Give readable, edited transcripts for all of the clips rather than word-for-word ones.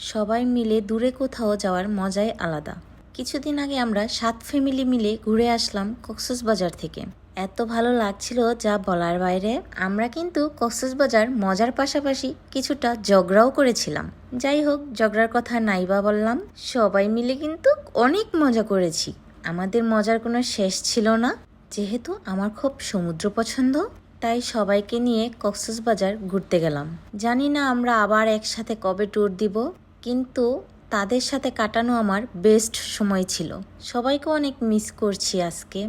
সবাই মিলে দূরে কোথাও যাওয়ার মজাই আলাদা। কিছুদিন আগে আমরা 7 ফ্যামিলি মিলে ঘুরে আসলাম কক্সবাজার থেকে। এত ভালো লাগছিল যা বলার বাইরে। আমরা কিন্তু কক্সবাজার মজার পাশাপাশি কিছুটা ঝগড়াও করেছিলাম। যাই হোক, ঝগড়ার কথা নাই বা বললাম, সবাই মিলে কিন্তু অনেক মজা করেছি। আমাদের মজার কোনো শেষ ছিল না। যেহেতু আমার খুব সমুদ্র পছন্দ, তাই সবাইকে নিয়ে কক্সবাজার ঘুরতে গেলাম। জানি না আমরা আবার একসাথে কবে ট্যুর দিব, কিন্তু তাদের সাথে কাটানো আমার বেস্ট সময় ছিল। সবাইকে অনেক মিস করছি আজকে,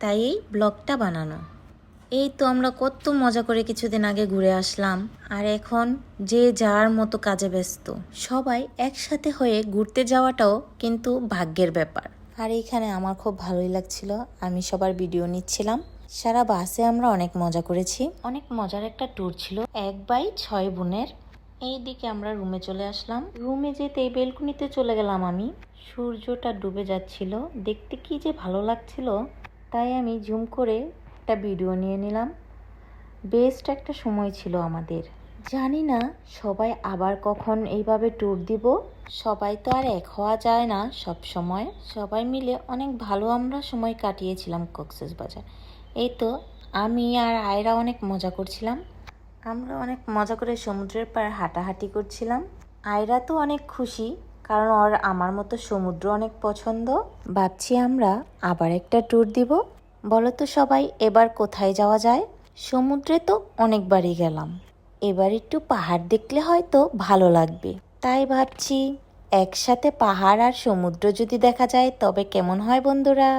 তাই এই ব্লগটা বানানো। এই তো আমরা কত মজা করে কিছুদিন আগে ঘুরে আসলাম, আর এখন যে যার মতো কাজে ব্যস্ত। সবাই একসাথে হয়ে ঘুরতে যাওয়াটাও কিন্তু ভাগ্যের ব্যাপার। আর এইখানে আমার খুব ভালোই লাগছিল, আমি সবার ভিডিও নিচ্ছিলাম। সারা বাসে আমরা অনেক মজা করেছি। অনেক মজার একটা ট্যুর ছিল 1 বাই 6 বোনের। এইদিকে আমরা রুমে চলে আসলাম। রুমে যেতে এই বেলকুনিতে চলে গেলাম আমি। সূর্যটা ডুবে যাচ্ছিল, দেখতে কি যে ভালো লাগছিল, তাই আমি জুম করে একটা ভিডিও নিয়ে নিলাম। বেস্ট একটা সময় ছিল আমাদের। জানি না সবাই আবার কখন এইভাবে ট্যুর দিব। সবাই তো আর এক হওয়া যায় না সব সময়। সবাই মিলে অনেক ভালো আমরা সময় কাটিয়েছিলাম কক্সবাজার। এই তো আমি আর আয়রা অনেক মজা করছিলাম। আমরা অনেক মজা করে সমুদ্রের পাড়ে হাঁটাহাঁটি করছিলাম। আয়রা তো অনেক খুশি, কারণ ওর আমার মতো সমুদ্র অনেক পছন্দ। ভাবছি আমরা আবার একটা ট্যুর দিব। বলো তো সবাই, এবার কোথায় যাওয়া যায়? সমুদ্রে তো অনেকবারই গেলাম, এবার একটু পাহাড় দেখলে হয়তো ভালো লাগবে। তাই ভাবছি একসাথে পাহাড় আর সমুদ্র যদি দেখা যায় তবে কেমন হয় বন্ধুরা?